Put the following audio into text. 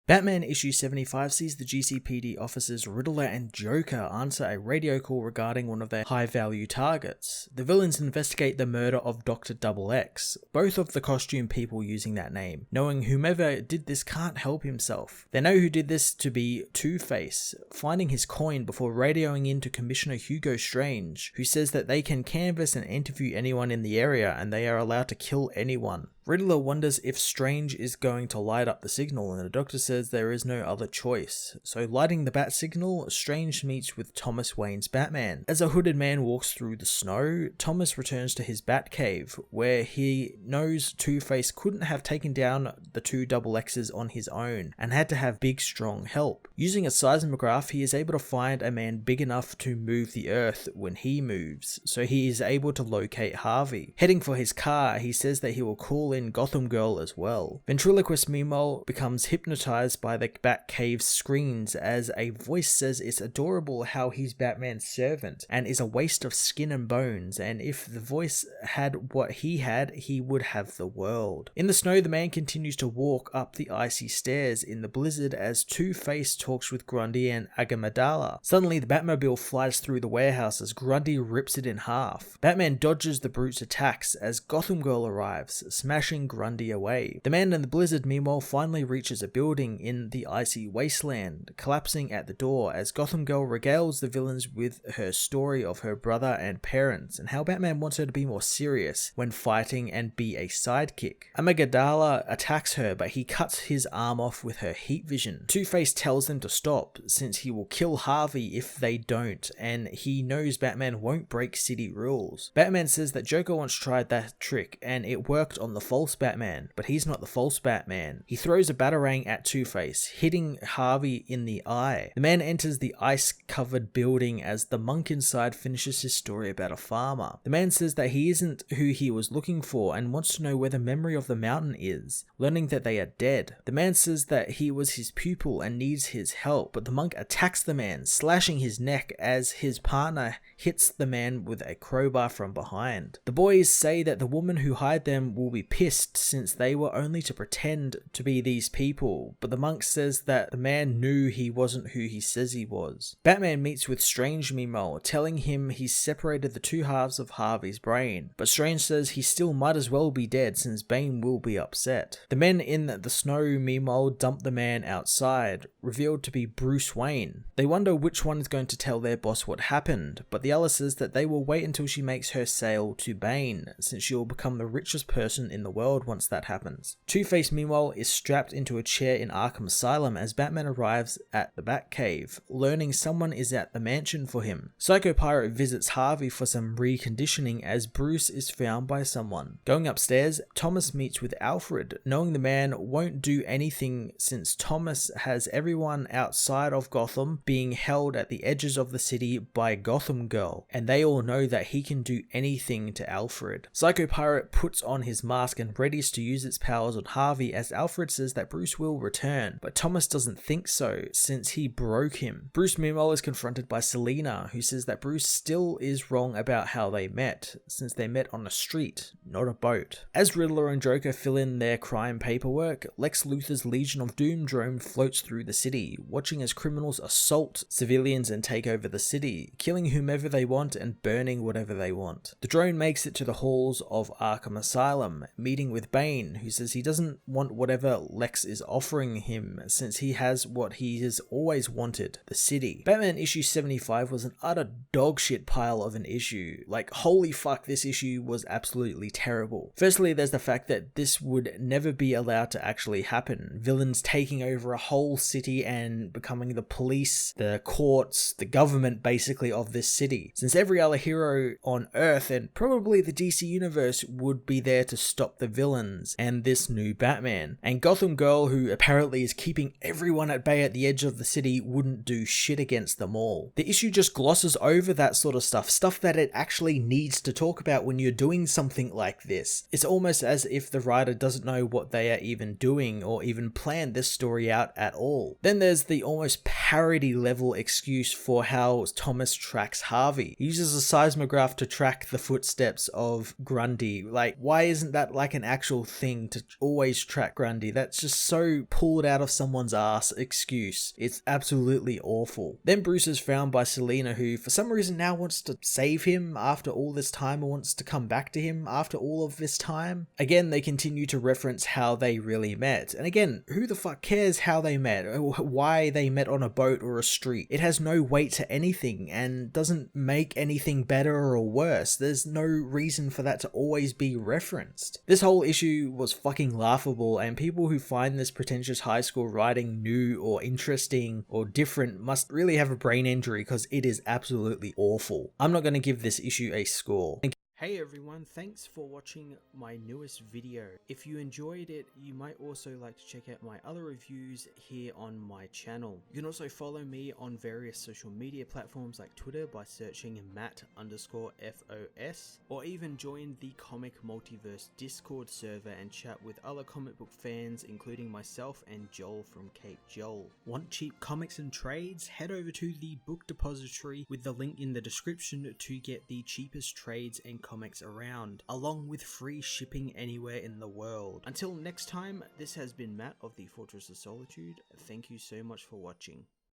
Batman issue 75 sees the GCPD officers Riddler and Joker answer a radio call regarding one of their high-value targets. The villains investigate the murder of Dr. XX, both of the costume people using that name, knowing whomever did this can't help himself. They know who did this to be Two-Face, finding his coin before radioing in to Commissioner Hugo Strange, who says that they can canvass and interview anyone in the area and they are allowed to kill anyone. Riddler wonders if Strange is going to light up the signal, and the Doctor says there is no other choice. So lighting the bat signal, Strange meets with Thomas Wayne's Batman. As a hooded man walks through the snow, Thomas returns to his Batcave, where he knows Two-Face couldn't have taken down the two XXs on his own, and had to have big strong help. Using a seismograph, he is able to find a man big enough to move the earth when he moves, so he is able to locate Harvey. Heading for his car, he says that he will call in Gotham Girl as well. Ventriloquist meanwhile becomes hypnotized by the Batcave's screens as a voice says it's adorable how he's Batman's servant and is a waste of skin and bones, and if the voice had what he had, he would have the world. In the snow, the man continues to walk up the icy stairs in the blizzard as Two-Face talks with Grundy and Agamadala. Suddenly, the Batmobile flies through the warehouse as Grundy rips it in half. Batman dodges the brute's attacks as Gotham Girl arrives, smashing Grundy away. The man in the blizzard meanwhile finally reaches a building in the icy wasteland, collapsing at the door as Gotham Girl regales the villains with her story of her brother and parents and how Batman wants her to be more serious when fighting and be a sidekick. Amygdala attacks her, but he cuts his arm off with her heat vision. Two-Face tells them to stop since he will kill Harvey if they don't, and he knows Batman won't break city rules. Batman says that Joker once tried that trick and it worked on the false Batman, but he's not the false Batman. He throws a batarang at Two-Face, hitting Harvey in the eye. The man enters the ice-covered building as the monk inside finishes his story about a farmer. The man says that he isn't who he was looking for and wants to know where the memory of the mountain is, learning that they are dead. The man says that he was his pupil and needs his help, but the monk attacks the man, slashing his neck as his partner hits the man with a crowbar from behind. The boys say that the woman who hired them will be pissed since they were only to pretend to be these people, but the monk says that the man knew he wasn't who he says he was. Batman meets with Strange meanwhile, telling him he's separated the two halves of Harvey's brain, but Strange says he still might as well be dead since Bane will be upset. The men in the snow meanwhile dump the man outside, revealed to be Bruce Wayne. They wonder which one is going to tell their boss what happened, but the other says that they will wait until she makes her sale to Bane, since she will become the richest person in the world once that happens. Two-Face meanwhile is strapped into a chair in Arkham Asylum as Batman arrives at the Batcave, learning someone is at the mansion for him. Psycho Pirate visits Harvey for some reconditioning as Bruce is found by someone. Going upstairs, Thomas meets with Alfred, knowing the man won't do anything since Thomas has everyone outside of Gotham being held at the edges of the city by Gotham Girl, and they all know that he can do anything to Alfred. Psycho Pirate puts on his mask and readies to use its powers on Harvey as Alfred says that Bruce will return, but Thomas doesn't think so since he broke him. Bruce meanwhile is confronted by Selina, who says that Bruce still is wrong about how they met, since they met on a street, not a boat. As Riddler and Joker fill in their crime paperwork, Lex Luthor's Legion of Doom drone floats through the city, watching as criminals assault civilians and take over the city, killing whomever they want and burning whatever they want. The drone makes it to the halls of Arkham Asylum, meeting with Bane, who says he doesn't want whatever Lex is offering him since he has what he has always wanted, the city. Batman issue 75 was an utter dogshit pile of an issue. Like, holy fuck, this issue was absolutely terrible. Firstly, there's the fact that this would never be allowed to actually happen. Villains taking over a whole city and becoming the police, the courts, the government basically of this city. Since every other hero on Earth and probably the DC universe would be there to stop the villains and this new Batman. And Gotham Girl, who apparently is keeping everyone at bay at the edge of the city, wouldn't do shit against them all. The issue just glosses over that sort of stuff that it actually needs to talk about when you're doing something like this. It's almost as if the writer doesn't know what they are even doing or even planned this story out at all. Then there's the almost parody level excuse for how Thomas tracks Harvey. He uses a seismograph to track the footsteps of Grundy. Like, why isn't that like like an actual thing to always track Grundy. That's just so pulled out of someone's ass excuse. It's absolutely awful. Then Bruce is found by Selina, who for some reason now wants to save him after all this time, or wants to come back to him after all of this time. Again, they continue to reference how they really met. And again, who the fuck cares how they met, or why they met on a boat or a street? It has no weight to anything and doesn't make anything better or worse. There's no reason for that to always be referenced. This whole issue was fucking laughable, and people who find this pretentious high school writing new or interesting or different must really have a brain injury, because it is absolutely awful. I'm not going to give this issue a score. Hey everyone, thanks for watching my newest video. If you enjoyed it, you might also like to check out my other reviews here on my channel. You can also follow me on various social media platforms like Twitter by searching Matt_FOS, or even join the Comic Multiverse Discord server and chat with other comic book fans, including myself and Joel from Cape Joel. Want cheap comics and trades? Head over to the book depository with the link in the description to get the cheapest trades and comics around, along with free shipping anywhere in the world. Until next time, this has been Matt of the Fortress of Solitude. Thank you so much for watching.